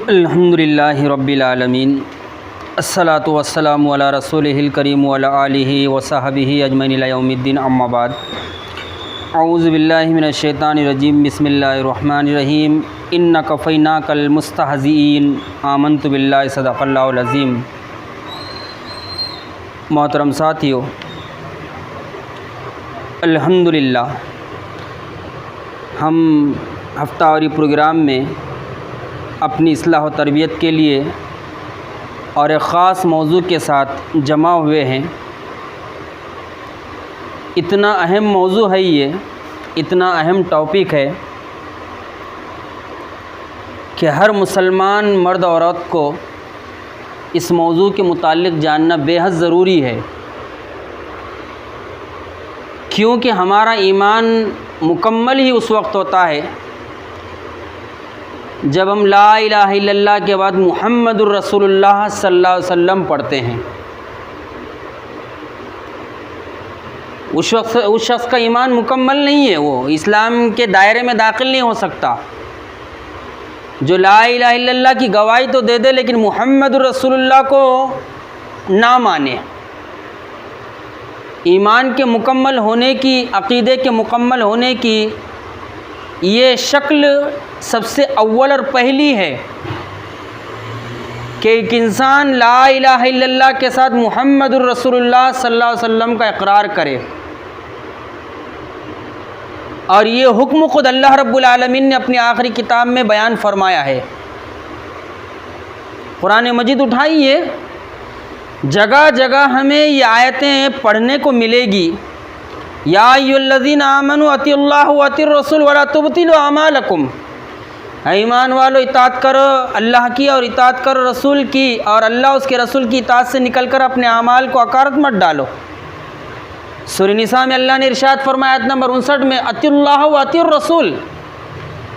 الحمدللہ رب العالمین الصلاۃ والسلام علی رسولہ الکریم وعلی آلہ وصحبہ اجمعین الی یوم الدین، اما بعد۔ اعوذ باللہ من الشیطان الرجیم، بسم اللہ الرحمن الرحیم۔ انا کفیناک المستہزئین، آمنت باللہ، صدق اللہ العظیم۔ محترم ساتھیو، الحمدللہ ہم ہفتہ واری پروگرام میں اپنی اصلاح و تربیت کے لیے اور ایک خاص موضوع کے ساتھ جمع ہوئے ہیں۔ اتنا اہم موضوع ہے، یہ اتنا اہم ٹاپک ہے کہ ہر مسلمان مرد اور عورت کو اس موضوع کے متعلق جاننا بے حد ضروری ہے، کیونکہ ہمارا ایمان مکمل ہی اس وقت ہوتا ہے جب ہم لا الہ الا اللہ کے بعد محمد الرسول اللہ صلی اللہ علیہ وسلم پڑھتے ہیں۔ اس شخص کا ایمان مکمل نہیں ہے، وہ اسلام کے دائرے میں داخل نہیں ہو سکتا جو لا الہ الا اللہ کی گواہی تو دے دے لیکن محمد الرسول اللہ کو نہ مانے۔ ایمان کے مکمل ہونے کی، عقیدے کے مکمل ہونے کی یہ شکل سب سے اول اور پہلی ہے کہ ایک انسان لا الہ الا اللہ کے ساتھ محمد الرسول اللہ صلی اللہ علیہ وسلم کا اقرار کرے، اور یہ حکم خود اللہ رب العالمین نے اپنی آخری کتاب میں بیان فرمایا ہے۔ قرآن مجید اٹھائیے، جگہ جگہ ہمیں یہ آیتیں پڑھنے کو ملے گی۔ یا ایھا الذین آمنوا اطیعوا اللہ واطیعوا الرسول ولا تبطلوا اعمالکم، اے ایمان والو اطاعت کرو اللہ کی اور اطاعت کرو رسول کی، اور اللہ اس کے رسول کی اطاعت سے نکل کر اپنے اعمال کو اکارت مت ڈالو۔ سورہ نساء میں اللہ نے ارشاد فرمایا آیت نمبر 59 میں، اطیعوا اللہ واطیعوا الرسول،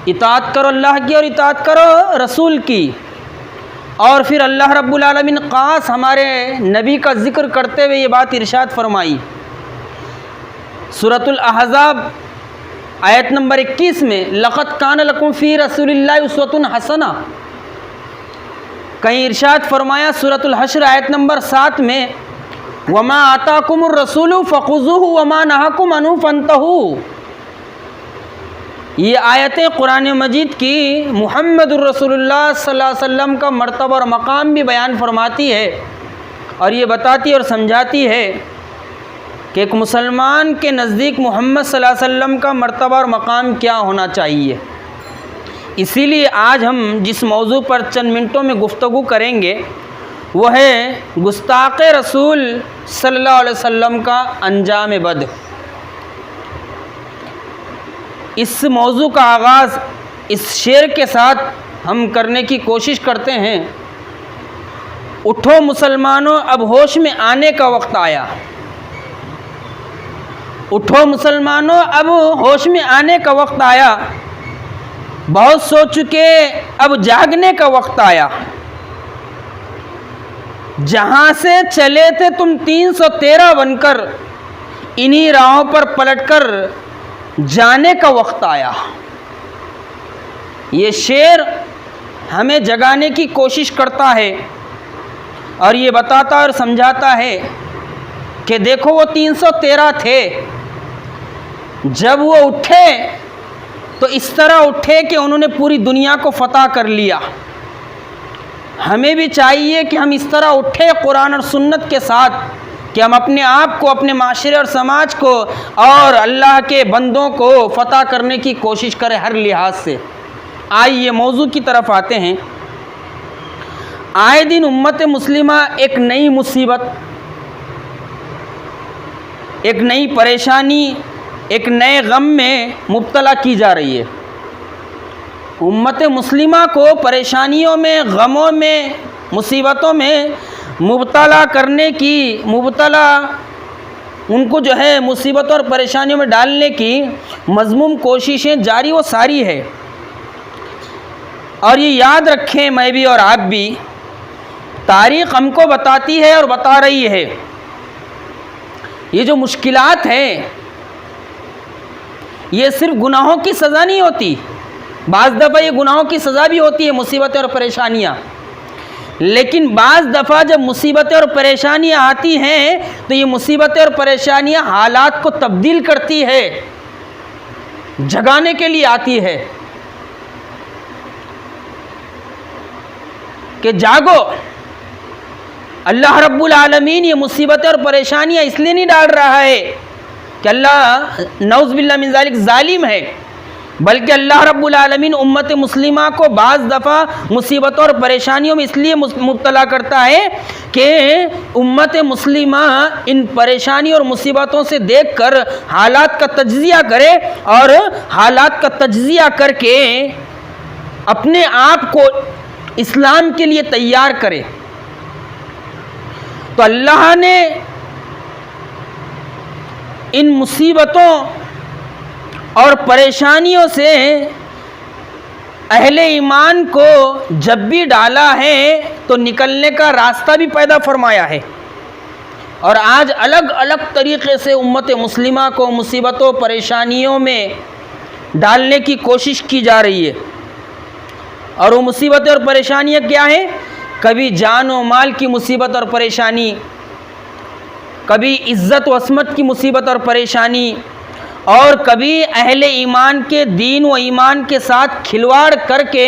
اطاعت کرو اللہ کی اور اطاعت کرو رسول کی۔ اور پھر اللہ رب العالمین خاص ہمارے نبی کا ذکر کرتے ہوئے یہ بات ارشاد فرمائی سورۃ الاحزاب آیت نمبر 21 میں، لقد کان لکم فی رسول اللہ اسوۃ حسنہ۔ کہیں ارشاد فرمایا سورۃ الحشر آیت نمبر 7 میں، وما آتاکم الرسول فخذوہ وما نہاکم عنہ فانتہوا۔ یہ آیتیں قرآن مجید کی محمد الرسول اللہ صلی اللہ علیہ وسلم کا مرتبہ اور مقام بھی بیان فرماتی ہے، اور یہ بتاتی اور سمجھاتی ہے کہ ایک مسلمان کے نزدیک محمد صلی اللہ علیہ وسلم کا مرتبہ اور مقام کیا ہونا چاہیے۔ اسی لیے آج ہم جس موضوع پر چند منٹوں میں گفتگو کریں گے وہ ہے گستاخ رسول صلی اللہ علیہ وسلم کا انجام بد۔ اس موضوع کا آغاز اس شعر کے ساتھ ہم کرنے کی کوشش کرتے ہیں، اٹھو مسلمانوں اب ہوش میں آنے کا وقت آیا، اٹھو مسلمانوں اب ہوش میں آنے کا وقت آیا، بہت سو چکے اب جاگنے کا وقت آیا، جہاں سے چلے تھے تم 313 بن کر، انہی راہوں پر پلٹ کر جانے کا وقت آیا۔ یہ شعر ہمیں جگانے کی کوشش کرتا ہے اور یہ بتاتا اور سمجھاتا ہے کہ دیکھو وہ 313 تھے، جب وہ اٹھے تو اس طرح اٹھے کہ انہوں نے پوری دنیا کو فتح کر لیا۔ ہمیں بھی چاہیے کہ ہم اس طرح اٹھے قرآن اور سنت کے ساتھ کہ ہم اپنے آپ کو، اپنے معاشرے اور سماج کو اور اللہ کے بندوں کو فتح کرنے کی کوشش کریں ہر لحاظ سے۔ آئیے موضوع کی طرف آتے ہیں۔ آئے دن امت مسلمہ ایک نئی مصیبت، ایک نئی پریشانی، ایک نئے غم میں مبتلا کی جا رہی ہے۔ امت مسلمہ کو پریشانیوں میں، غموں میں، مصیبتوں میں مبتلا کرنے کی، ان کو جو ہے مصیبتوں اور پریشانیوں میں ڈالنے کی مذموم کوششیں جاری و ساری ہے۔ اور یہ یاد رکھیں، میں بھی اور آپ بھی، تاریخ ہم کو بتاتی ہے اور بتا رہی ہے، یہ جو مشکلات ہیں یہ صرف گناہوں کی سزا نہیں ہوتی، بعض دفعہ یہ گناہوں کی سزا بھی ہوتی ہے، مصیبتیں اور پریشانیاں، لیکن بعض دفعہ جب مصیبتیں اور پریشانیاں آتی ہیں تو یہ مصیبتیں اور پریشانیاں حالات کو تبدیل کرتی ہے، جگانے کے لیے آتی ہے کہ جاگو۔ اللہ رب العالمین یہ مصیبتیں اور پریشانیاں اس لیے نہیں ڈال رہا ہے کہ اللہ نعوذ باللہ من ذالک ظالم ہے، بلکہ اللہ رب العالمین امت مسلمہ کو بعض دفعہ مصیبتوں اور پریشانیوں میں اس لیے مبتلا کرتا ہے کہ امت مسلمہ ان پریشانیوں اور مصیبتوں سے دیکھ کر حالات کا تجزیہ کرے اور حالات کا تجزیہ کر کے اپنے آپ کو اسلام کے لیے تیار کرے۔ تو اللہ نے ان مصیبتوں اور پریشانیوں سے اہل ایمان کو جب بھی ڈالا ہے تو نکلنے کا راستہ بھی پیدا فرمایا ہے، اور آج الگ الگ طریقے سے امت مسلمہ کو مصیبتوں پریشانیوں میں ڈالنے کی کوشش کی جا رہی ہے۔ اور وہ مصیبتیں اور پریشانیاں کیا ہیں؟ کبھی جان و مال کی مصیبت اور پریشانی، کبھی عزت و عصمت کی مصیبت اور پریشانی، اور کبھی اہل ایمان کے دین و ایمان کے ساتھ کھلواڑ کر کے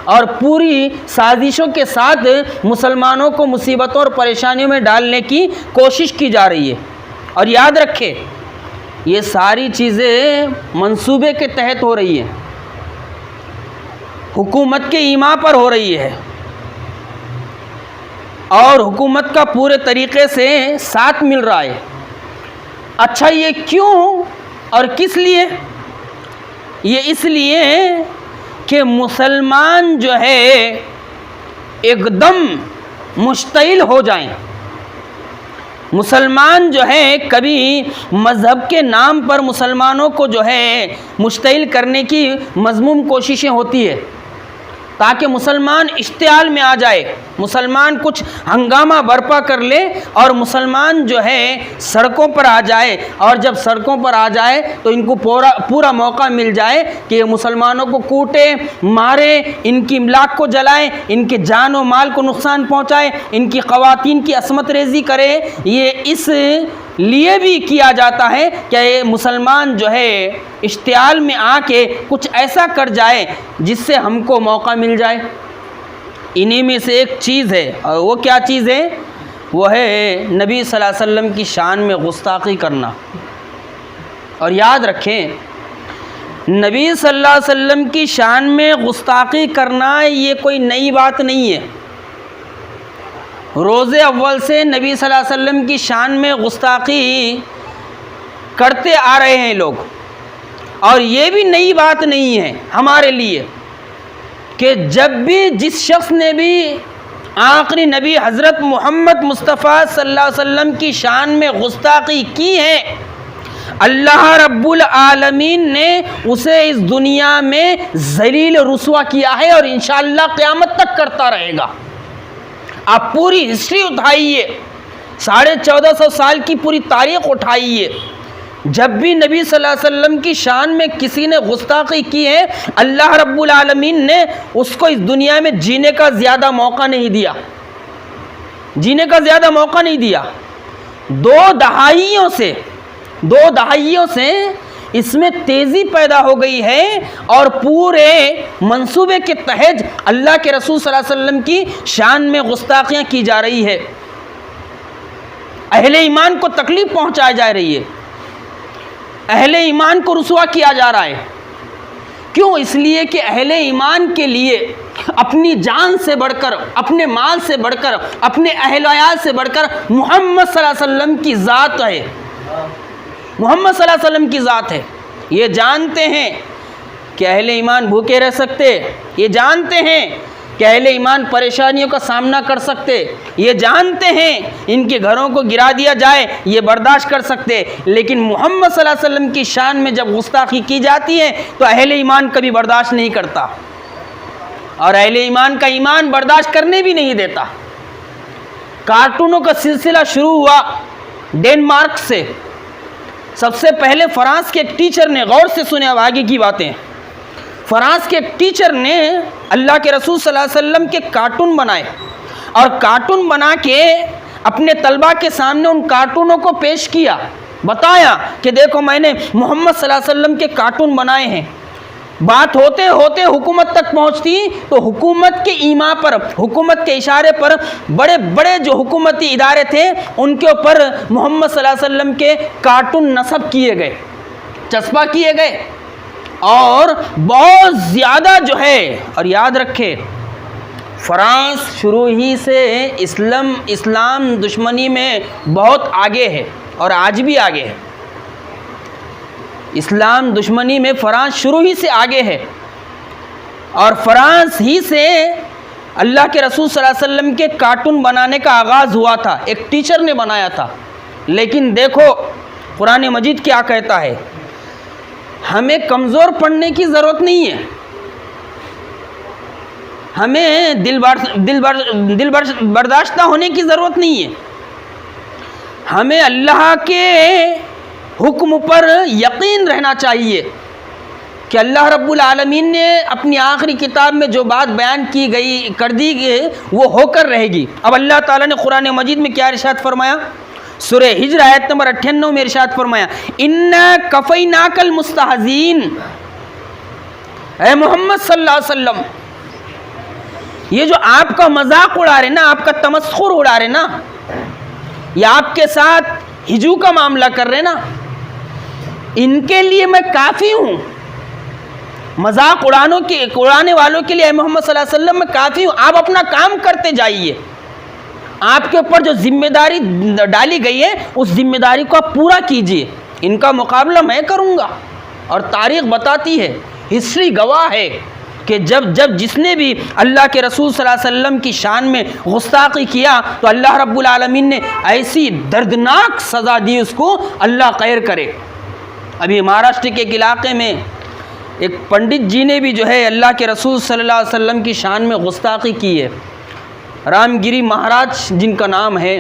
اور پوری سازشوں کے ساتھ مسلمانوں کو مصیبتوں اور پریشانیوں میں ڈالنے کی کوشش کی جا رہی ہے۔ اور یاد رکھے یہ ساری چیزیں منصوبے کے تحت ہو رہی ہیں، حکومت کے ایما پر ہو رہی ہے، اور حکومت کا پورے طریقے سے ساتھ مل رہا ہے۔ اچھا یہ کیوں اور کس لیے؟ یہ اس لیے کہ مسلمان جو ہے ایک دم مشتعل ہو جائیں۔ مسلمان جو ہے کبھی مذہب کے نام پر مسلمانوں کو جو ہے مشتعل کرنے کی مذموم کوششیں ہوتی ہے تاکہ مسلمان اشتعال میں آ جائے، مسلمان کچھ ہنگامہ برپا کر لے اور مسلمان جو ہے سڑکوں پر آ جائے، اور جب سڑکوں پر آ جائے تو ان کو پورا موقع مل جائے کہ یہ مسلمانوں کو کوٹے مارے، ان کی املاک کو جلائے، ان کے جان و مال کو نقصان پہنچائے، ان کی خواتین کی عصمت ریزی کرے۔ یہ اس لیے بھی کیا جاتا ہے کہ یہ مسلمان جو ہے اشتعال میں آ کے کچھ ایسا کر جائے جس سے ہم کو موقع مل جائے۔ انہی میں سے ایک چیز ہے، اور وہ کیا چیز ہے؟ وہ ہے نبی صلی اللہ علیہ وسلم کی شان میں گستاخی کرنا۔ اور یاد رکھیں نبی صلی اللہ علیہ وسلم کی شان میں گستاخی کرنا یہ کوئی نئی بات نہیں ہے۔ روز اول سے نبی صلی اللہ علیہ وسلم کی شان میں گستاخی کرتے آ رہے ہیں لوگ، اور یہ بھی نئی بات نہیں ہے ہمارے لیے کہ جب بھی جس شخص نے بھی آخری نبی حضرت محمد مصطفیٰ صلی اللہ علیہ وسلم کی شان میں گستاخی کی ہے، اللہ رب العالمین نے اسے اس دنیا میں ذلیل رسوا کیا ہے، اور انشاءاللہ قیامت تک کرتا رہے گا۔ آپ پوری ہسٹری اٹھائیے، 1450 سال کی پوری تاریخ اٹھائیے، جب بھی نبی صلی اللہ علیہ وسلم کی شان میں کسی نے گستاخی کی ہے، اللہ رب العالمین نے اس کو اس دنیا میں جینے کا زیادہ موقع نہیں دیا، جینے کا زیادہ موقع نہیں دیا۔ دو دہائیوں سے اس میں تیزی پیدا ہو گئی ہے، اور پورے منصوبے کے تحت اللہ کے رسول صلی اللہ علیہ وسلم کی شان میں گستاخیاں کی جا رہی ہے، اہل ایمان کو تکلیف پہنچائی جا رہی ہے، اہل ایمان کو رسوا کیا جا رہا ہے۔ کیوں؟ اس لیے کہ اہل ایمان کے لیے اپنی جان سے بڑھ کر، اپنے مال سے بڑھ کر، اپنے اہل عیال سے بڑھ کر محمد صلی اللہ علیہ وسلم کی ذات ہے، محمد صلی اللہ علیہ وسلم کی ذات ہے۔ یہ جانتے ہیں کہ اہل ایمان بھوکے رہ سکتے، یہ جانتے ہیں کہ اہل ایمان پریشانیوں کا سامنا کر سکتے، یہ جانتے ہیں ان کے گھروں کو گرا دیا جائے یہ برداشت کر سکتے، لیکن محمد صلی اللہ علیہ وسلم کی شان میں جب گستاخی کی جاتی ہے تو اہل ایمان کبھی برداشت نہیں کرتا، اور اہل ایمان کا ایمان برداشت کرنے بھی نہیں دیتا۔ کارٹونوں کا سلسلہ شروع ہوا ڈنمارک سے۔ سب سے پہلے فرانس کے ایک ٹیچر نے، غور سے سنے اب آگے کی باتیں، فرانس کے ایک ٹیچر نے اللہ کے رسول صلی اللہ علیہ وسلم کے کارٹون بنائے اور کارٹون بنا کے اپنے طلبہ کے سامنے ان کارٹونوں کو پیش کیا، بتایا کہ دیکھو میں نے محمد صلی اللہ علیہ وسلم کے کارٹون بنائے ہیں۔ بات ہوتے ہوتے حکومت تک پہنچتی تو حکومت کے ایما پر، حکومت کے اشارے پر بڑے بڑے جو حکومتی ادارے تھے ان کے اوپر محمد صلی اللہ علیہ وسلم کے کارٹون نصب کیے گئے، چسپاں کیے گئے، اور بہت زیادہ جو ہے، اور یاد رکھے فرانس شروع ہی سے اسلام دشمنی میں بہت آگے ہے اور آج بھی آگے ہے۔ اسلام دشمنی میں فرانس شروع ہی سے آگے ہے، اور فرانس ہی سے اللہ کے رسول صلی اللہ علیہ وسلم کے کارٹون بنانے کا آغاز ہوا تھا، ایک ٹیچر نے بنایا تھا۔ لیکن دیکھو قرآن مجید کیا کہتا ہے، ہمیں کمزور پڑنے کی ضرورت نہیں ہے، ہمیں دل برداشتہ ہونے کی ضرورت نہیں ہے، ہمیں اللہ کے حکم پر یقین رہنا چاہیے کہ اللہ رب العالمین نے اپنی آخری کتاب میں جو بات بیان کی گئی کر دی گئی وہ ہو کر رہے گی۔ اب اللہ تعالیٰ نے قرآن مجید میں کیا ارشاد فرمایا؟ سورہ ہجر آیت نمبر 98 میں ارشاد فرمایا، اِنَّا کَفَيْنَاكَ الْمُسْتَهْزِئِينَ، اے محمد صلی اللہ علیہ وسلم، یہ جو آپ کا مذاق اڑا رہے نا، آپ کا تمسخر اڑا رہے نا، یا آپ کے ساتھ ہجو کا معاملہ کر رہے نا، ان کے لیے میں کافی ہوں، مذاق اڑانے والوں کے لیے اے محمد صلی اللہ علیہ وسلم میں کافی ہوں، آپ اپنا کام کرتے جائیے، آپ کے اوپر جو ذمہ داری ڈالی گئی ہے اس ذمہ داری کو آپ پورا کیجئے، ان کا مقابلہ میں کروں گا۔ اور تاریخ بتاتی ہے، ہسٹری گواہ ہے کہ جب جس نے بھی اللہ کے رسول صلی اللہ علیہ وسلم کی شان میں گستاخی کیا تو اللہ رب العالمین نے ایسی دردناک سزا دی اس کو، اللہ خیر کرے۔ ابھی مہاراشٹر کے ایک علاقے میں ایک پنڈت جی نے بھی جو ہے اللہ کے رسول صلی اللہ علیہ وسلم کی شان میں گستاخی کی ہے، رام گری مہاراج جن کا نام ہے،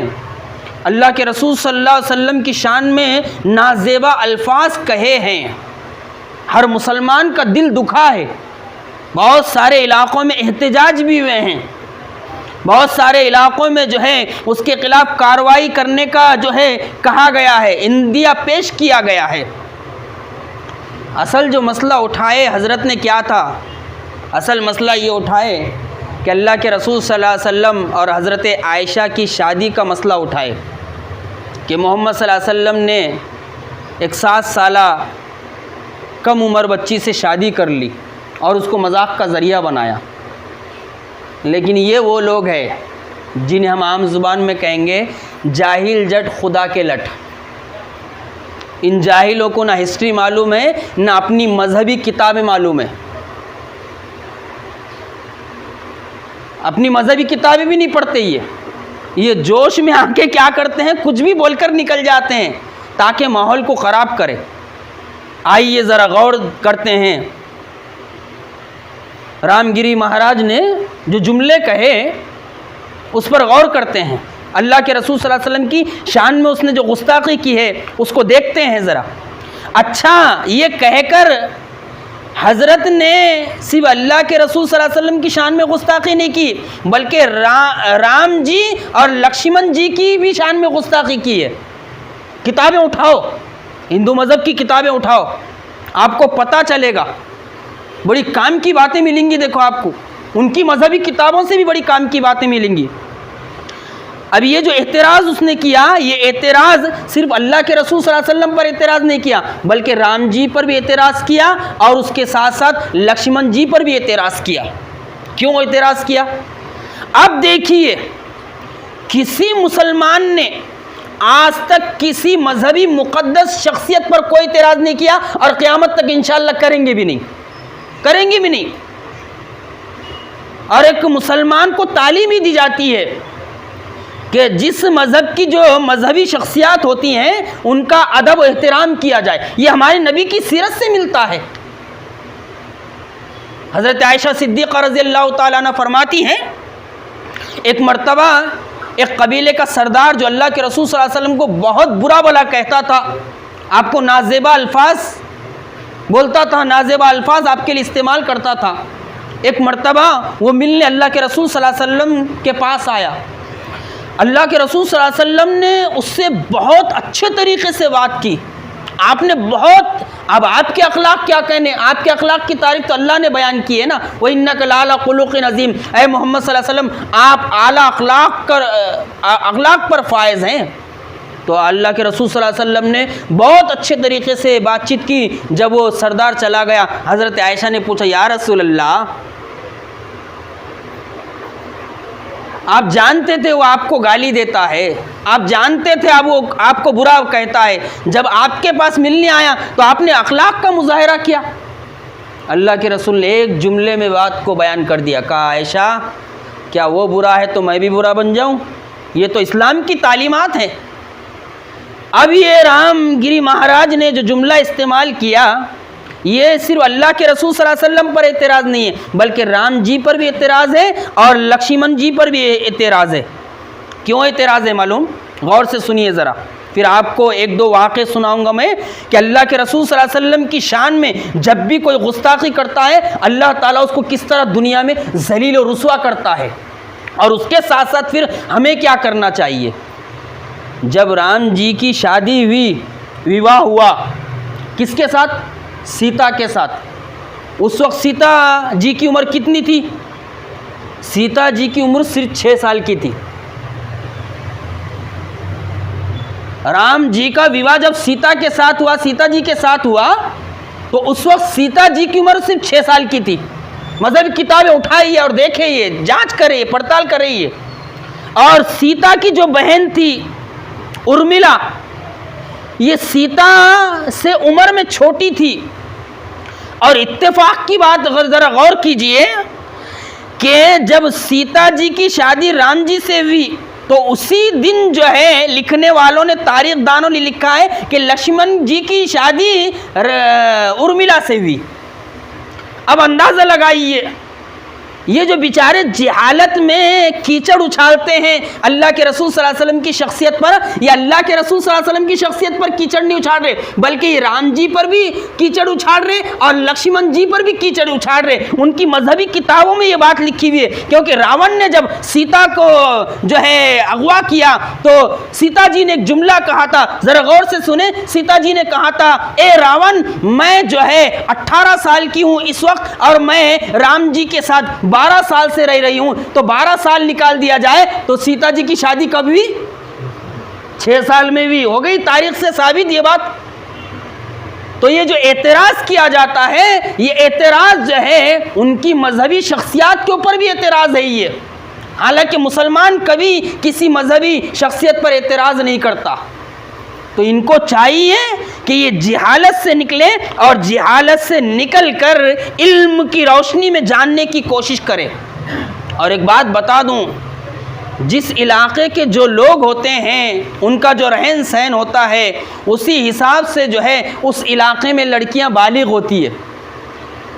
اللہ کے رسول صلی اللہ علیہ وسلم کی شان میں نازیبا الفاظ کہے ہیں، ہر مسلمان کا دل دکھا ہے، بہت سارے علاقوں میں احتجاج بھی ہوئے ہیں، بہت سارے علاقوں میں جو ہے اس کے خلاف کارروائی کرنے کا جو ہے کہا گیا ہے، اندیہ پیش کیا گیا ہے۔ اصل جو مسئلہ اٹھائے حضرت نے کیا تھا؟ اصل مسئلہ یہ اٹھائے کہ اللہ کے رسول صلی اللہ علیہ وسلم اور حضرت عائشہ کی شادی کا مسئلہ اٹھائے کہ محمد صلی اللہ علیہ وسلم نے ایک 7 سالہ کم عمر بچی سے شادی کر لی اور اس کو مذاق کا ذریعہ بنایا۔ لیکن یہ وہ لوگ ہیں جنہیں ہم عام زبان میں کہیں گے جاہل جٹ خدا کے لٹ۔ ان جاہلوں کو نہ ہسٹری معلوم ہے نہ اپنی مذہبی کتابیں معلوم ہے، اپنی مذہبی کتابیں بھی نہیں پڑھتے، یہ جوش میں آ کے کیا کرتے ہیں، کچھ بھی بول کر نکل جاتے ہیں تاکہ ماحول کو خراب کرے۔ آئیے ذرا غور کرتے ہیں، رام گری مہاراج نے جو جملے کہے اس پر غور کرتے ہیں، اللہ کے رسول صلی اللہ علیہ وسلم کی شان میں اس نے جو گستاخی کی ہے اس کو دیکھتے ہیں ذرا۔ اچھا، یہ کہہ کر حضرت نے صرف اللہ کے رسول صلی اللہ علیہ وسلم کی شان میں گستاخی نہیں کی بلکہ رام جی اور لکشمن جی کی بھی شان میں گستاخی کی ہے۔ کتابیں اٹھاؤ، ہندو مذہب کی کتابیں اٹھاؤ، آپ کو پتہ چلے گا، بڑی کام کی باتیں ملیں گی۔ دیکھو آپ کو ان کی مذہبی کتابوں سے بھی بڑی کام کی باتیں ملیں گی۔ اب یہ جو اعتراض اس نے کیا، یہ اعتراض صرف اللہ کے رسول صلی اللہ علیہ وسلم پر اعتراض نہیں کیا بلکہ رام جی پر بھی اعتراض کیا اور اس کے ساتھ ساتھ لکشمن جی پر بھی اعتراض کیا۔ کیوں اعتراض کیا؟ اب دیکھیے، کسی مسلمان نے آج تک کسی مذہبی مقدس شخصیت پر کوئی اعتراض نہیں کیا اور قیامت تک انشاءاللہ کریں گے بھی نہیں۔ اور ایک مسلمان کو تعلیم ہی دی جاتی ہے کہ جس مذہب کی جو مذہبی شخصیات ہوتی ہیں ان کا ادب و احترام کیا جائے، یہ ہمارے نبی کی سیرت سے ملتا ہے۔ حضرت عائشہ صدیقہ رضی اللہ تعالیٰ عنہ فرماتی ہیں، ایک مرتبہ ایک قبیلے کا سردار جو اللہ کے رسول صلی اللہ علیہ وسلم کو بہت برا بھلا کہتا تھا، آپ کو نازیبا الفاظ بولتا تھا، نازیبہ الفاظ آپ کے لیے استعمال کرتا تھا۔ ایک مرتبہ وہ ملنے اللہ کے رسول صلی اللہ علیہ وسلم کے پاس آیا۔ اللہ کے رسول صلی اللہ علیہ وسلم نے اس سے بہت اچھے طریقے سے بات کی۔ آپ نے بہت، اب آپ کے اخلاق کیا کہنے، آپ کے اخلاق کی تعریف تو اللہ نے بیان کی ہے نا، وَإِنَّكَ لَعَلَىٰ خُلُقٍ عَظِيمٍ، اے محمد صلی اللہ علیہ وسلم آپ اعلیٰ اخلاق پر فائز ہیں۔ تو اللہ کے رسول صلی اللہ علیہ وسلم نے بہت اچھے طریقے سے بات چیت کی۔ جب وہ سردار چلا گیا، حضرت عائشہ نے پوچھا، یا رسول اللہ، آپ جانتے تھے وہ آپ کو گالی دیتا ہے، آپ جانتے تھے وہ آپ کو برا کہتا ہے، جب آپ کے پاس ملنے آیا تو آپ نے اخلاق کا مظاہرہ کیا۔ اللہ کے رسول نے ایک جملے میں بات کو بیان کر دیا، کہا عائشہ کیا وہ برا ہے تو میں بھی برا بن جاؤں؟ یہ تو اسلام کی تعلیمات ہیں۔ اب یہ رام گری مہاراج نے جو جملہ استعمال کیا، یہ صرف اللہ کے رسول صلی اللہ علیہ وسلم پر اعتراض نہیں ہے، بلکہ رام جی پر بھی اعتراض ہے اور لکشمن جی پر بھی اعتراض ہے۔ کیوں اعتراض ہے معلوم؟ غور سے سنیے ذرا، پھر آپ کو ایک دو واقعے سناؤں گا میں کہ اللہ کے رسول صلی اللہ علیہ وسلم کی شان میں جب بھی کوئی گستاخی کرتا ہے، اللہ تعالیٰ اس کو کس طرح دنیا میں ذلیل و رسوا کرتا ہے، اور اس کے ساتھ ساتھ پھر ہمیں کیا کرنا چاہیے۔ جب رام جی کی شادی ہوئی، وواہ ہوا، کس کے ساتھ؟ سیتا کے ساتھ۔ اس وقت سیتا جی کی عمر کتنی تھی؟ سیتا جی کی عمر صرف 6 سال کی تھی۔ رام جی کا وواہ جب سیتا کے ساتھ ہوا، سیتا جی کے ساتھ ہوا، تو اس وقت سیتا جی کی عمر صرف 6 سال کی تھی۔ مذہبی کتابیں اٹھائیے اور دیکھیے، جانچ کریں، پڑتال کریے۔ اور سیتا کی جو بہن تھی ارملا، یہ سیتا سے عمر میں چھوٹی تھی۔ اور اتفاق کی بات ذرا غور کیجئے کہ جب سیتا جی کی شادی رام جی سے ہوئی تو اسی دن جو ہے لکھنے والوں نے، تاریخ دانوں نے لکھا ہے کہ لکشمن جی کی شادی ارملا سے ہوئی۔ اب اندازہ لگائیے، یہ جو بیچارے جہالت میں کیچڑ اچھالتے ہیں اللہ کے رسول صلی اللہ علیہ وسلم کی شخصیت پر، یا اللہ کے رسول صلی اللہ علیہ وسلم کی شخصیت پر کیچڑ نہیں اچھال رہے، بلکہ یہ رام جی پر بھی کیچڑ اچھال رہے اور لکشمن جی پر بھی کیچڑ اچھال رہے۔ ان کی مذہبی کتابوں میں یہ بات لکھی ہوئی ہے، کیونکہ راون نے جب سیتا کو جو ہے اغوا کیا تو سیتا جی نے ایک جملہ کہا تھا، ذرا غور سے سنیں۔ سیتا جی نے کہا تھا، اے راون، میں جو ہے 18 سال کی ہوں اس وقت، اور میں رام جی کے ساتھ 12 سال سے رہی ہوں، تو 12 سال نکال دیا جائے تو سیتا جی کی شادی کب ہوئی؟ 6 سال میں بھی ہو گئی۔ تاریخ سے ثابت یہ بات۔ تو یہ جو اعتراض کیا جاتا ہے، یہ اعتراض جو ہے ان کی مذہبی شخصیات کے اوپر بھی اعتراض ہے یہ، حالانکہ مسلمان کبھی کسی مذہبی شخصیت پر اعتراض نہیں کرتا۔ تو ان کو چاہیے کہ یہ جہالت سے نکلے اور جہالت سے نکل کر علم کی روشنی میں جاننے کی کوشش کرے۔ اور ایک بات بتا دوں، جس علاقے کے جو لوگ ہوتے ہیں ان کا جو رہن سہن ہوتا ہے، اسی حساب سے جو ہے اس علاقے میں لڑکیاں بالغ ہوتی ہے۔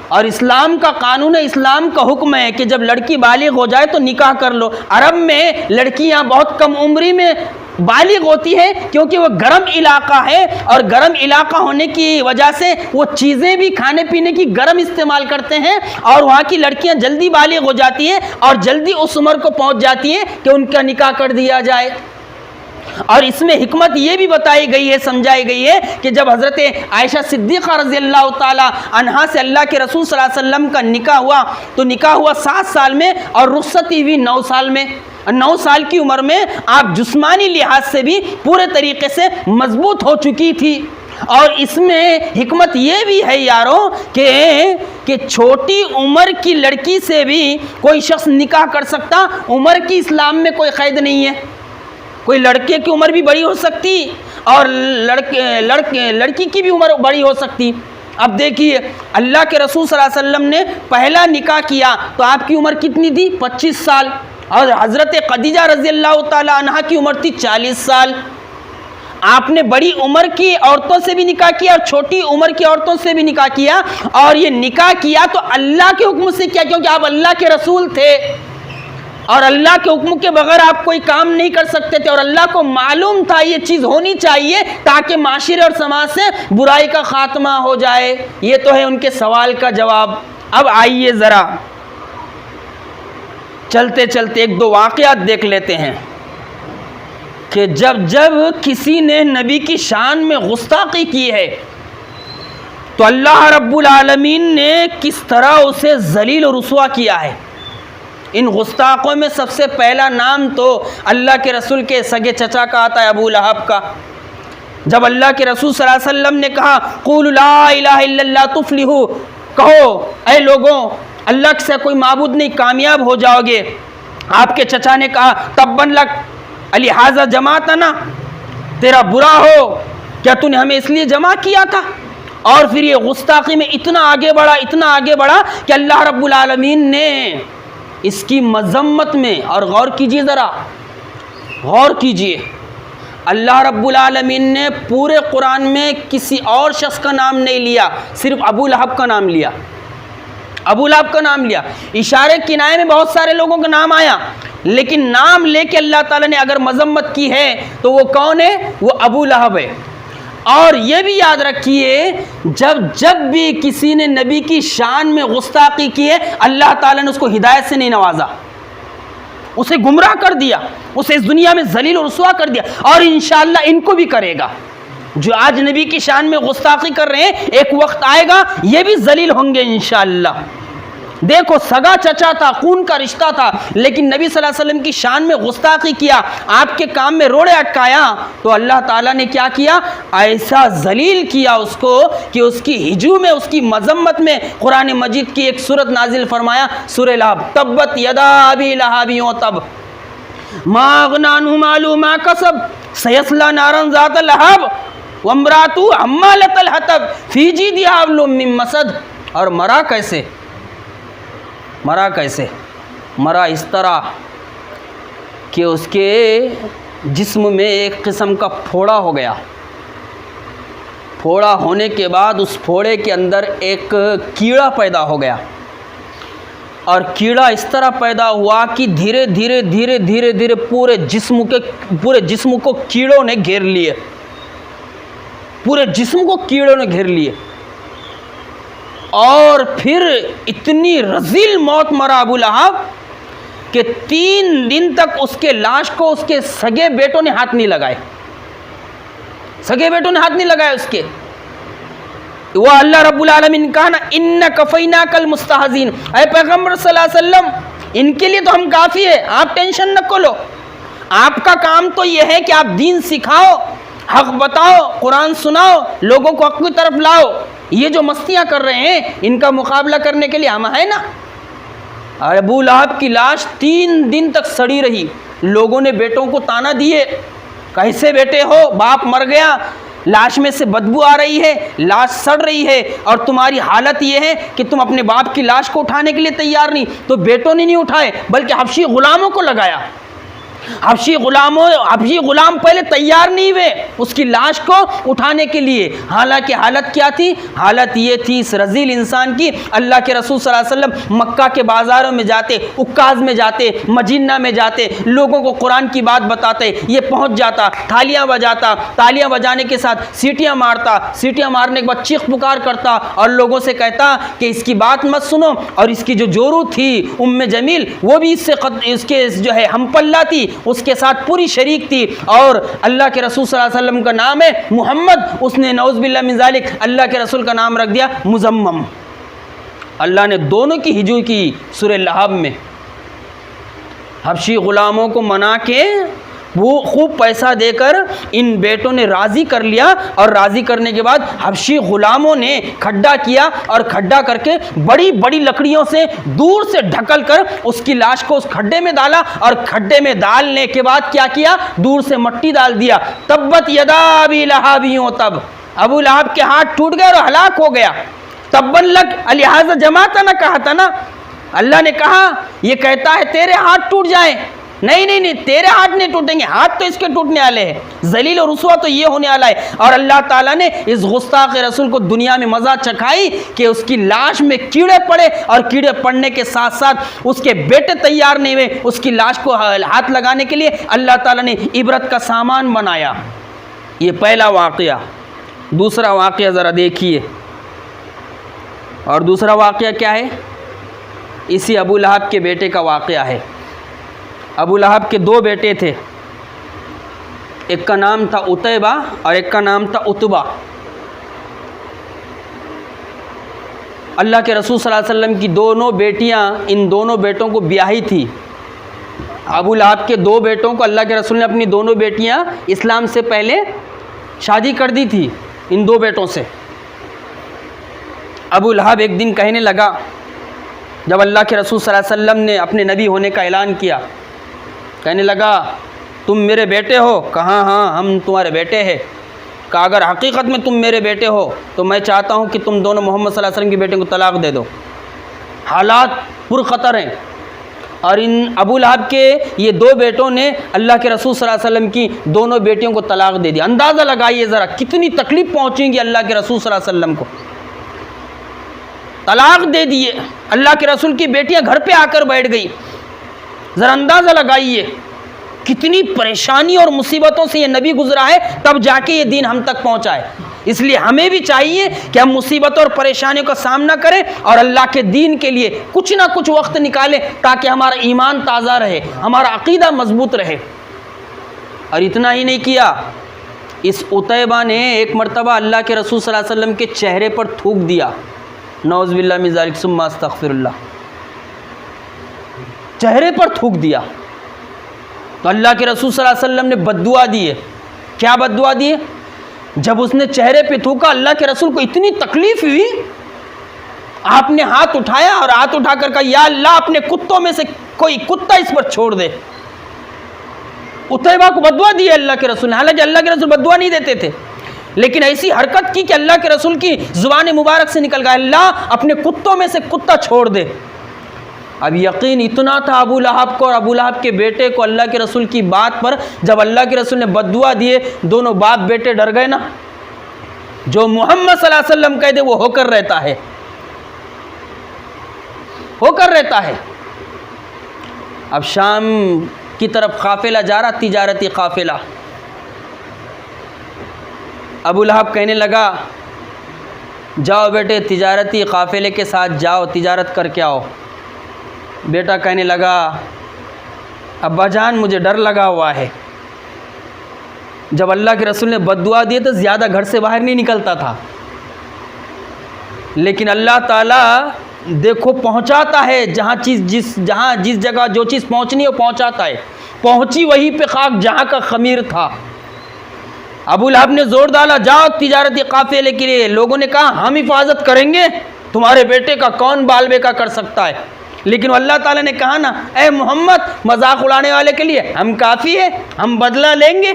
اور اسلام کا قانون ہے، اسلام کا حکم ہے کہ جب لڑکی بالغ ہو جائے تو نکاح کر لو۔ عرب میں لڑکیاں بہت کم عمری میں بالغ ہوتی ہے، کیونکہ وہ گرم علاقہ ہے، اور گرم علاقہ ہونے کی وجہ سے وہ چیزیں بھی کھانے پینے کی گرم استعمال کرتے ہیں، اور وہاں کی لڑکیاں جلدی بالغ ہو جاتی ہیں اور جلدی اس عمر کو پہنچ جاتی ہیں کہ ان کا نکاح کر دیا جائے۔ اور اس میں حکمت یہ بھی بتائی گئی ہے، سمجھائی گئی ہے کہ جب حضرت عائشہ صدیقہ رضی اللہ تعالی عنہا سے اللہ کے رسول صلی اللہ علیہ وسلم کا نکاح ہوا تو نکاح ہوا 7 سال میں اور رخصتی ہوئی 9 سال میں۔ 9 سال کی عمر میں آپ جسمانی لحاظ سے بھی پورے طریقے سے مضبوط ہو چکی تھی۔ اور اس میں حکمت یہ بھی ہے یاروں کہ چھوٹی عمر کی لڑکی سے بھی کوئی شخص نکاح کر سکتا۔ عمر کی اسلام میں کوئی قید نہیں ہے، کوئی لڑکے کی عمر بھی بڑی ہو سکتی اور لڑکی کی بھی عمر بڑی ہو سکتی۔ اب دیکھیے، اللہ کے رسول صلی اللہ علیہ وسلم نے پہلا نکاح کیا تو آپ کی عمر کتنی تھی؟ 25 سال، اور حضرت خدیجہ رضی اللہ تعالی عنہا کی عمر تھی 40 سال۔ آپ نے بڑی عمر کی عورتوں سے بھی نکاح کیا اور چھوٹی عمر کی عورتوں سے بھی نکاح کیا، اور یہ نکاح کیا تو اللہ کے حکم سے کیا، کیونکہ آپ اللہ کے رسول تھے۔ اور اللہ کے حکم کے بغیر آپ کوئی کام نہیں کر سکتے تھے، اور اللہ کو معلوم تھا یہ چیز ہونی چاہیے تاکہ معاشرے اور سماج سے برائی کا خاتمہ ہو جائے۔ یہ تو ہے ان کے سوال کا جواب۔ اب آئیے ذرا چلتے چلتے ایک دو واقعات دیکھ لیتے ہیں کہ جب کسی نے نبی کی شان میں گستاخی کی ہے تو اللہ رب العالمین نے کس طرح اسے ذلیل و رسوا کیا ہے۔ ان گستاخوں میں سب سے پہلا نام تو اللہ کے رسول کے سگے چچا کا آتا ہے، ابو لہب کا۔ جب اللہ کے رسول صلی اللہ علیہ وسلم نے کہا قولوا لا الہ الا اللہ تفلحوا، کہو اے لوگوں اللہ سے کوئی معبود نہیں، کامیاب ہو جاؤ گے، آپ کے چچا نے کہا تبن لک لہذا جماعتنا، تیرا برا ہو، کیا تو نے ہمیں اس لیے جمع کیا تھا؟ اور پھر یہ گستاخی میں اتنا آگے بڑھا کہ اللہ رب العالمین نے اس کی مذمت میں، اور غور کیجئے ذرا، غور کیجئے، اللہ رب العالمین نے پورے قرآن میں کسی اور شخص کا نام نہیں لیا، صرف ابو لہب کا نام لیا، ابو لہب کا نام لیا۔ اشارے کنائے میں بہت سارے لوگوں کا نام آیا، لیکن نام لے کے اللہ تعالیٰ نے اگر مذمت کی ہے تو وہ کون ہے؟ وہ ابو لہب ہے۔ اور یہ بھی یاد رکھیے جب بھی کسی نے نبی کی شان میں گستاخی کی ہے اللہ تعالیٰ نے اس کو ہدایت سے نہیں نوازا، اسے گمراہ کر دیا، اسے اس دنیا میں ذلیل و رسوا کر دیا، اور انشاءاللہ ان کو بھی کرے گا۔ جو آج نبی کی شان میں گستاخی کر رہے ہیں ایک وقت آئے گا یہ بھی ذلیل ہوں گے انشاءاللہ۔ دیکھو سگا چچا تھا، خون کا رشتہ تھا، لیکن نبی صلی اللہ علیہ وسلم کی شان میں گستاخی کیا، آپ کے کام میں روڑے اٹکایا، تو اللہ تعالیٰ نے کیا کیا؟ ایسا ذلیل کیا اس کو کہ اس کی ہجو میں، اس کی مذمت میں قرآن مجید کی ایک سورت نازل فرمایا، سورہ لہب، تبت یدا ابی لہب وتب ما اغنی عنہ مالہ ما کسب سیصلی نارا ذات لہب وامرأتہ حمالۃ الحطب فی جیدہا حبل من مسد۔ اور مرا کیسے؟ مرا اس طرح کہ اس کے جسم میں ایک قسم کا پھوڑا ہو گیا، پھوڑا ہونے کے بعد اس پھوڑے کے اندر ایک کیڑا پیدا ہو گیا، اور کیڑا اس طرح پیدا ہوا کہ دھیرے دھیرے پورے جسم کو کیڑوں نے گھیر لیے، پورے جسم کو کیڑوں نے گھیر لیے، اور پھر اتنی رذیل موت مرا ابو لہب کہ 3 دن تک اس کے لاش کو اس کے سگے بیٹوں نے ہاتھ نہیں لگائے، اس کے۔ وہ اللہ رب العالمین کہا نا ان کفیناک المستہزئین، اے پیغمبر صلی اللہ علیہ وسلم ان کے لیے تو ہم کافی ہے، آپ ٹینشن نہ لو، آپ کا کام تو یہ ہے کہ آپ دین سکھاؤ، حق بتاؤ، قرآن سناؤ، لوگوں کو حق کی طرف لاؤ، یہ جو مستیاں کر رہے ہیں ان کا مقابلہ کرنے کے لیے ہم ہیں نا۔ ابو لہب کی لاش 3 دن تک سڑی رہی، لوگوں نے بیٹوں کو تانا دیے، کیسے بیٹے ہو، باپ مر گیا، لاش میں سے بدبو آ رہی ہے، لاش سڑ رہی ہے، اور تمہاری حالت یہ ہے کہ تم اپنے باپ کی لاش کو اٹھانے کے لیے تیار نہیں۔ تو بیٹوں نے نہیں اٹھائے بلکہ حبشی غلاموں کو لگایا، حبشی غلام پہلے تیار نہیں ہوئے اس کی لاش کو اٹھانے کے لیے، حالانکہ حالت کیا تھی؟ حالت یہ تھی اس رذیل انسان کی، اللہ کے رسول صلی اللہ علیہ وسلم مکہ کے بازاروں میں جاتے، عکاظ میں جاتے، مجینہ میں جاتے، لوگوں کو قرآن کی بات بتاتے، یہ پہنچ جاتا، تالیاں بجاتا، تالیاں بجانے کے ساتھ سیٹیاں مارتا، سیٹیاں مارنے کے بعد چیخ پکار کرتا اور لوگوں سے کہتا کہ اس کی بات مت سنو، اور اس کی جو جورو تھی جمیل وہ بھی اس کے جو ہے ہم پلہ تھی، اس کے ساتھ پوری شریک تھی، اور اللہ کے رسول صلی اللہ علیہ وسلم کا نام ہے محمد، اس نے نعوذ باللہ من ذالک اللہ کے رسول کا نام رکھ دیا مزمم۔ اللہ نے دونوں کی ہجو کی سورہ لہب میں، حبشی غلاموں کو منا کے وہ خوب پیسہ دے کر ان بیٹوں نے راضی کر لیا، اور راضی کرنے کے بعد حبشی غلاموں نے کھڈا کیا، اور کھڈا کر کے بڑی بڑی لکڑیوں سے دور سے ڈھکل کر اس کی لاش کو اس کھڈے میں ڈالا، اور کھڈے میں ڈالنے کے بعد کیا کیا؟ دور سے مٹی ڈال دیا، تبت یدا ابی لہب وتب، ابو لہب کے ہاتھ ٹوٹ گئے اور ہلاک ہو گیا۔ تبن لک لہذا جماعتنا، کہا تھا نا، اللہ نے کہا یہ کہتا ہے تیرے ہاتھ ٹوٹ جائیں، نہیں نہیں نہیں، تیرے ہاتھ نہیں ٹوٹیں گے، ہاتھ تو اس کے ٹوٹنے والے ہیں، ذلیل اور رسوا تو یہ ہونے والا ہے۔ اور اللہ تعالیٰ نے اس گستاخ رسول کو دنیا میں مزہ چکھائی کہ اس کی لاش میں کیڑے پڑے، اور کیڑے پڑنے کے ساتھ ساتھ اس کے بیٹے تیار نہیں ہوئے اس کی لاش کو ہاتھ لگانے کے لیے، اللہ تعالیٰ نے عبرت کا سامان بنایا۔ یہ پہلا واقعہ۔ دوسرا واقعہ ذرا دیکھیے، اور دوسرا واقعہ کیا ہے؟ اسی ابو لہب کے بیٹے کا واقعہ ہے۔ ابو لہب کے دو بیٹے تھے، ایک کا نام تھا عتیبہ اور ایک کا نام تھا عتبہ۔ اللہ کے رسول صلی اللہ علیہ وسلم کی دونوں بیٹیاں ان دونوں بیٹوں کو بیاہی تھی۔ ابو لہب کے دو بیٹوں کو اللہ کے رسول نے اپنی دونوں بیٹیاں اسلام سے پہلے شادی کر دی تھی ان دو بیٹوں سے۔ ابو لہب ایک دن کہنے لگا، جب اللہ کے رسول صلی اللہ علیہ وسلم نے اپنے نبی ہونے کا اعلان کیا، کہنے لگا تم میرے بیٹے ہو؟ کہا ہاں ہم تمہارے بیٹے ہیں۔ کہا اگر حقیقت میں تم میرے بیٹے ہو تو میں چاہتا ہوں کہ تم دونوں محمد صلی اللہ علیہ وسلم کی بیٹے کو طلاق دے دو۔ حالات پرخطر ہیں، اور ان ابو لہب کے یہ دو بیٹوں نے اللہ کے رسول صلی اللہ علیہ وسلم کی دونوں بیٹیوں کو طلاق دے دیا۔ اندازہ لگائیے ذرا کتنی تکلیف پہنچیں گی اللہ کے رسول صلی اللہ علیہ وسلم کو۔ طلاق دے دیے، اللہ کے رسول کی بیٹیاں گھر پہ آ کر بیٹھ گئی۔ ذرا اندازہ لگائیے کتنی پریشانی اور مصیبتوں سے یہ نبی گزرا ہے، تب جا کے یہ دین ہم تک پہنچا ہے۔ اس لیے ہمیں بھی چاہیے کہ ہم مصیبتوں اور پریشانیوں کا سامنا کریں اور اللہ کے دین کے لیے کچھ نہ کچھ وقت نکالیں، تاکہ ہمارا ایمان تازہ رہے، ہمارا عقیدہ مضبوط رہے۔ اور اتنا ہی نہیں کیا، اس عتیبہ نے ایک مرتبہ اللہ کے رسول صلی اللہ علیہ وسلم کے چہرے پر تھوک دیا، نعوذ باللہ من ذالک ثم استغفر اللہ، چہرے پر تھوک دیا تو اللہ کے رسول صلی اللہ علیہ وسلم نے بد دعا دی ہے۔ کیا بد دعا دی ہے؟ جب اس نے چہرے پہ تھوکا، اللہ کے رسول کو اتنی تکلیف ہوئی، آپ نے ہاتھ اٹھایا اور ہاتھ اٹھا کر کہا یا اللہ اپنے کتوں میں سے کوئی کتا اس پر چھوڑ دے۔ عتیبہ کو بد دعا دی ہے اللہ کے رسول نے، حالانکہ اللہ کے رسول بد دعا نہیں دیتے تھے، لیکن ایسی حرکت کی کہ اللہ کے رسول کی زبان مبارک سے نکل گیا اللہ اپنے کتوں میں سے کتا چھوڑ دے۔ اب یقین اتنا تھا ابو لہب کو اور ابو لہب کے بیٹے کو اللہ کے رسول کی بات پر، جب اللہ کے رسول نے بد دعا دیے دونوں باپ بیٹے ڈر گئے نا۔ جو محمد صلی اللہ علیہ وسلم کہہ دے وہ ہو کر رہتا ہے، ہو کر رہتا ہے۔ اب شام کی طرف قافلہ جا رہا، تجارتی قافلہ۔ ابو لہب کہنے لگا جاؤ بیٹے تجارتی قافلے کے ساتھ جاؤ، تجارت کر کے آؤ۔ بیٹا کہنے لگا ابا جان مجھے ڈر لگا ہوا ہے۔ جب اللہ کے رسول نے بد دعا دی تو زیادہ گھر سے باہر نہیں نکلتا تھا، لیکن اللہ تعالیٰ دیکھو پہنچاتا ہے جہاں جس جگہ جو چیز پہنچنی ہے وہ پہنچاتا ہے۔ پہنچی وہیں پہ خاک جہاں کا خمیر تھا۔ ابو لہب نے زور ڈالا جاؤ تجارتی قافلے کے لیے۔ لوگوں نے کہا ہم حفاظت کریں گے، تمہارے بیٹے کا کون بال بیکا کر سکتا ہے؟ لیکن اللہ تعالیٰ نے کہا نا اے محمد مذاق اڑانے والے کے لیے ہم کافی ہے، ہم بدلہ لیں گے۔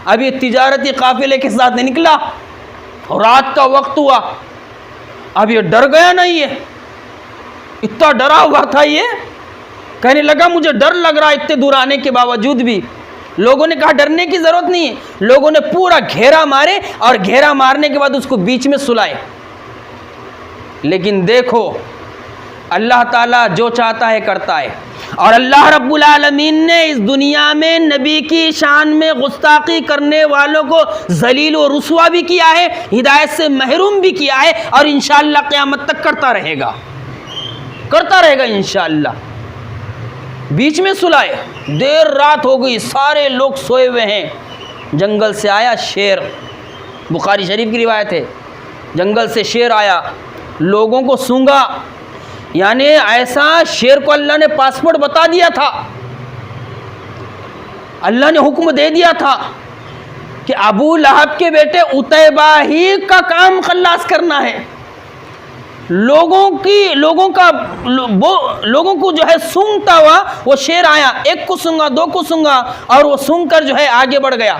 اب یہ تجارتی قافلے کے ساتھ نکلا، رات کا وقت ہوا، اب یہ ڈر گیا نا، یہ اتنا ڈرا ہوا تھا، یہ کہنے لگا مجھے ڈر لگ رہا ہے اتنے دور آنے کے باوجود بھی۔ لوگوں نے کہا ڈرنے کی ضرورت نہیں ہے۔ لوگوں نے پورا گھیرا مارے اور گھیرا مارنے کے بعد اس کو بیچ میں سلائے۔ لیکن دیکھو اللہ تعالیٰ جو چاہتا ہے کرتا ہے، اور اللہ رب العالمین نے اس دنیا میں نبی کی شان میں گستاخی کرنے والوں کو ذلیل و رسوا بھی کیا ہے، ہدایت سے محروم بھی کیا ہے، اور انشاءاللہ قیامت تک کرتا رہے گا، کرتا رہے گا انشاءاللہ۔ بیچ میں سلائے، دیر رات ہو گئی، سارے لوگ سوئے ہوئے ہیں، جنگل سے آیا شیر، بخاری شریف کی روایت ہے، جنگل سے شیر آیا، لوگوں کو سونگا، یعنی ایسا شیر کو اللہ نے پاسپورٹ بتا دیا تھا، اللہ نے حکم دے دیا تھا کہ ابو لہب کے بیٹے عتیبہ ہی کا کام خلاص کرنا ہے۔ لوگوں کو جو ہے سونگتا ہوا وہ شیر آیا، ایک کو سونگا، دو کو سونگا، اور وہ سونگ کر جو ہے آگے بڑھ گیا۔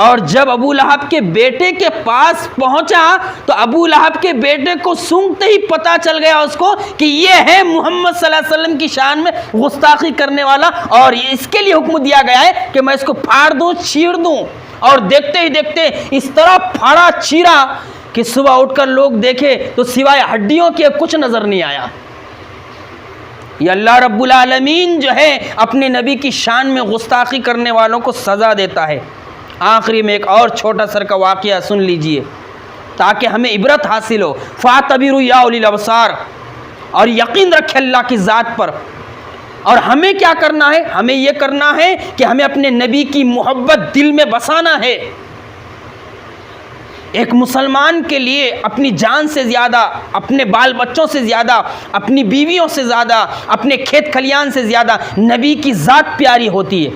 اور جب ابو لہب کے بیٹے کے پاس پہنچا تو ابو لہب کے بیٹے کو سونگتے ہی پتا چل گیا اس کو کہ یہ ہے محمد صلی اللہ علیہ وسلم کی شان میں گستاخی کرنے والا، اور اس کے لیے حکم دیا گیا ہے کہ میں اس کو پھاڑ دوں، چیر دوں۔ اور دیکھتے ہی دیکھتے اس طرح پھاڑا چیرا کہ صبح اٹھ کر لوگ دیکھے تو سوائے ہڈیوں کے کچھ نظر نہیں آیا۔ یہ اللہ رب العالمین جو ہے اپنے نبی کی شان میں گستاخی کرنے والوں کو سزا دیتا ہے۔ آخری میں ایک اور چھوٹا سر کا واقعہ سن لیجئے تاکہ ہمیں عبرت حاصل ہو۔ فَاعْتَبِرُوا يَا أُولِي الْأَبْصَارِ، اور یقین رکھے اللہ کی ذات پر۔ اور ہمیں کیا کرنا ہے؟ ہمیں یہ کرنا ہے کہ ہمیں اپنے نبی کی محبت دل میں بسانا ہے۔ ایک مسلمان کے لیے اپنی جان سے زیادہ، اپنے بال بچوں سے زیادہ، اپنی بیویوں سے زیادہ، اپنے کھیت کھلیان سے زیادہ نبی کی ذات پیاری ہوتی ہے،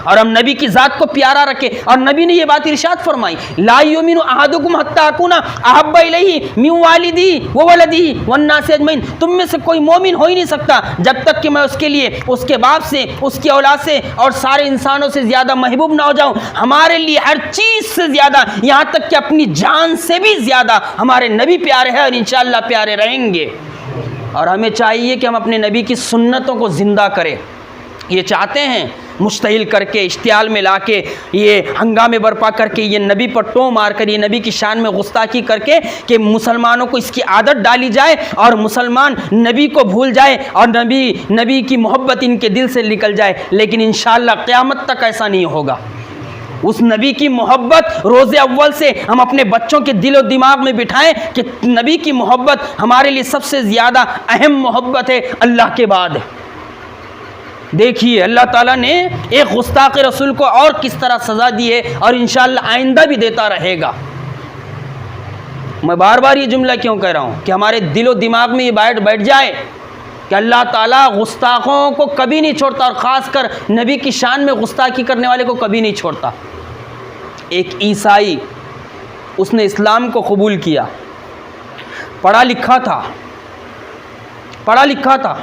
اور ہم نبی کی ذات کو پیارا رکھیں۔ اور نبی نے یہ بات ارشاد فرمائی، لا یؤمن احدکم حتی اکون احب الیہ من والدی وولدی والناس اجمعین، تم میں سے کوئی مومن ہو ہی نہیں سکتا جب تک کہ میں اس کے لیے، اس کے باپ سے، اس کی اولاد سے اور سارے انسانوں سے زیادہ محبوب نہ ہو جاؤں۔ ہمارے لیے ہر چیز سے زیادہ، یہاں تک کہ اپنی جان سے بھی زیادہ ہمارے نبی پیارے ہیں، اور انشاءاللہ پیارے رہیں گے۔ اور ہمیں چاہیے کہ ہم اپنے نبی کی سنتوں کو زندہ کریں۔ یہ چاہتے ہیں مشتعل کر کے، اشتعال میں لا کے، یہ ہنگامے برپا کر کے، یہ نبی پر ٹوں مار کر، یہ نبی کی شان میں گستاخی کر کے کہ مسلمانوں کو اس کی عادت ڈالی جائے اور مسلمان نبی کو بھول جائے اور نبی کی محبت ان کے دل سے نکل جائے، لیکن انشاءاللہ قیامت تک ایسا نہیں ہوگا۔ اس نبی کی محبت روز اول سے ہم اپنے بچوں کے دل و دماغ میں بٹھائیں کہ نبی کی محبت ہمارے لیے سب سے زیادہ اہم محبت ہے اللہ کے بعد۔ دیکھیے اللہ تعالیٰ نے ایک گستاخ رسول کو اور کس طرح سزا دی ہے، اور انشاءاللہ آئندہ بھی دیتا رہے گا۔ میں بار بار یہ جملہ کیوں کہہ رہا ہوں کہ ہمارے دل و دماغ میں یہ بیٹھ جائے کہ اللہ تعالیٰ گستاخوں کو کبھی نہیں چھوڑتا، اور خاص کر نبی کی شان میں گستاخی کرنے والے کو کبھی نہیں چھوڑتا۔ ایک عیسائی، اس نے اسلام کو قبول کیا، پڑھا لکھا تھا،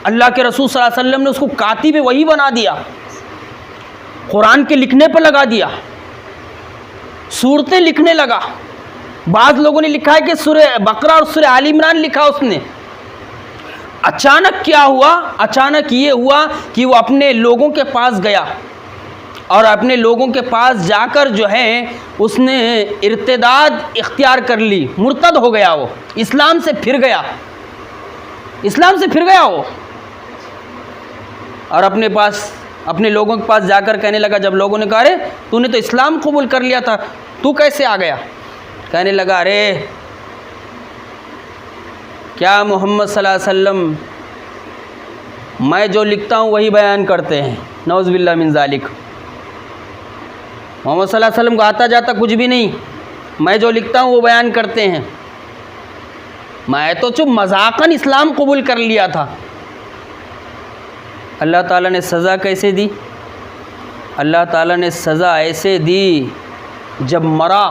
اللہ کے رسول صلی اللہ علیہ وسلم نے اس کو کاتب وحی بنا دیا، قرآن کے لکھنے پر لگا دیا، سورتیں لکھنے لگا۔ بعض لوگوں نے لکھا ہے کہ سورہ بقرہ اور سورہ آل عمران لکھا اس نے۔ اچانک کیا ہوا؟ اچانک یہ ہوا کہ وہ اپنے لوگوں کے پاس گیا، اور اپنے لوگوں کے پاس جا کر جو ہے اس نے ارتداد اختیار کر لی، مرتد ہو گیا، وہ اسلام سے پھر گیا وہ، اور اپنے لوگوں کے پاس جا کر کہنے لگا، جب لوگوں نے کہا ارے تو نے تو اسلام قبول کر لیا تھا، تو کیسے آ گیا؟ کہنے لگا ارے کیا محمد صلی اللہ علیہ وسلم میں جو لکھتا ہوں وہی بیان کرتے ہیں، نعوذ باللہ من ذالک۔ محمد صلی اللہ علیہ وسلم کو آتا جاتا کچھ بھی نہیں، میں جو لکھتا ہوں وہ بیان کرتے ہیں، میں تو چپ مذاقاً اسلام قبول کر لیا تھا۔ اللہ تعالیٰ نے سزا کیسے دی؟ اللہ تعالیٰ نے سزا ایسے دی، جب مرا،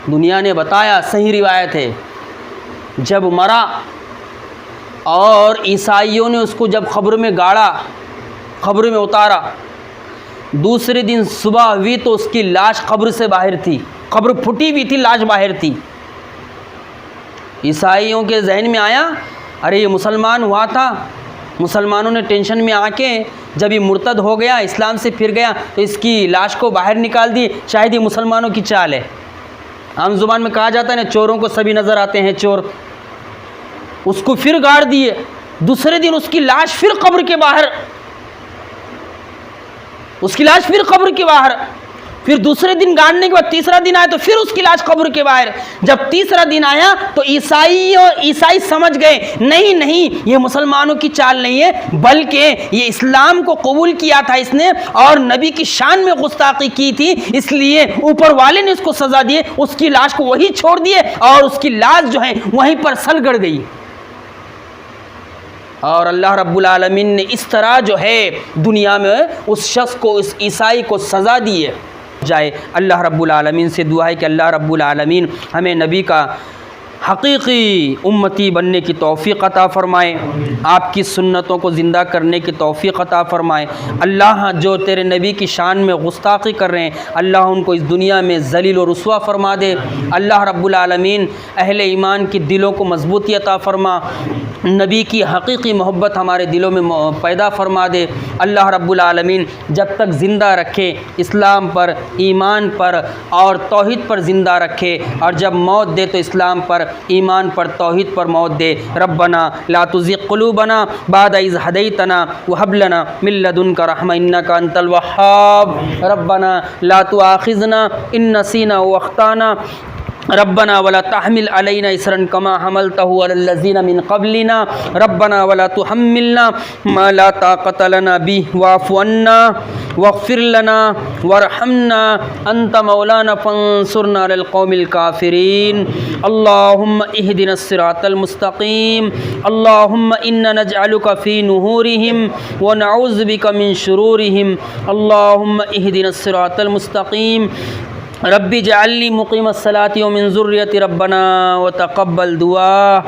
دنیا نے بتایا، صحیح روایت ہے، جب مرا اور عیسائیوں نے اس کو جب قبر میں گاڑا، قبر میں اتارا، دوسرے دن صبح ہوئی تو اس کی لاش قبر سے باہر تھی، قبر پھٹی ہوئی تھی، لاش باہر تھی۔ عیسائیوں کے ذہن میں آیا ارے یہ مسلمان ہوا تھا، مسلمانوں نے ٹینشن میں آ کے جب یہ مرتد ہو گیا، اسلام سے پھر گیا، تو اس کی لاش کو باہر نکال دی، شاید یہ مسلمانوں کی چال ہے۔ عام زبان میں کہا جاتا ہے نا، چوروں کو سبھی نظر آتے ہیں چور۔ اس کو پھر گاڑ دیے، دوسرے دن اس کی لاش پھر قبر کے باہر، پھر دوسرے دن گاڑنے کے بعد تیسرا دن آیا تو پھر اس کی لاش قبر کے باہر۔ جب تیسرا دن آیا تو عیسائی سمجھ گئے نہیں یہ مسلمانوں کی چال نہیں ہے، بلکہ یہ اسلام کو قبول کیا تھا اس نے اور نبی کی شان میں گستاخی کی تھی، اس لیے اوپر والے نے اس کو سزا دی، اس کی لاش کو وہی چھوڑ دیے اور اس کی لاش جو ہے وہیں پر سل گڑ گئی۔ اور اللہ رب العالمین نے اس طرح جو ہے دنیا میں اس شخص کو، اس عیسائی کو سزا دی ہے جائے۔ اللہ رب العالمین سے دعا ہے کہ اللہ رب العالمین ہمیں نبی کا حقیقی امتی بننے کی توفیق عطا فرمائے، آپ کی سنتوں کو زندہ کرنے کی توفیق عطا فرمائے۔ اللہ جو تیرے نبی کی شان میں گستاخی کر رہے ہیں اللہ ان کو اس دنیا میں ذلیل و رسوا فرما دے۔ اللہ رب العالمین اہل ایمان کی دلوں کو مضبوطی عطا فرما، نبی کی حقیقی محبت ہمارے دلوں میں پیدا فرما دے۔ اللہ رب العالمین جب تک زندہ رکھے اسلام پر، ایمان پر اور توحید پر زندہ رکھے، اور جب موت دے تو اسلام پر، ایمان پر، توحید پر موت دے۔ ربنا لا تزغ قلوبنا بعد اذ ہدیتنا وہب لنا من لدنک رحمۃ انک انت الوہاب۔ ربنا لا تؤاخذنا ان نسینا واخطانا ربنا ولا تحمل علينا إصرا كما حملته على الذين من قبلنا ربنا ولا تحملنا ما لا طاقة لنا به واعف عنا واغفر لنا وارحمنا أنت مولانا فانصرنا على القوم الكافرين اللهم اهدنا الصراط المستقيم اللهم إنا نجعلك في نحورهم ونعوذ بك من شرورهم اللهم اهدنا الصراط المستقيم رب اجعلني مقيم الصلاة ومن ذريتي ربنا وتقبل دعاء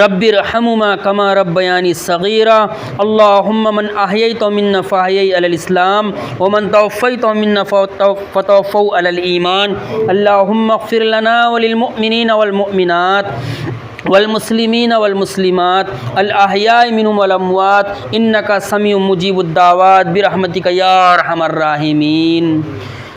رب ارحمهما كما ربياني صغيرا اللهم من أحييت منا فأحيي على الإسلام ومن توفيت منا فتوفوا على الإيمان اللهم اغفر لنا وللمؤمنين والمؤمنات والمسلمین والمسلمات الأحیاء منهم والأموات إنك سمیع مجیب الدعوات برحمتك یا ارحم الراحمین۔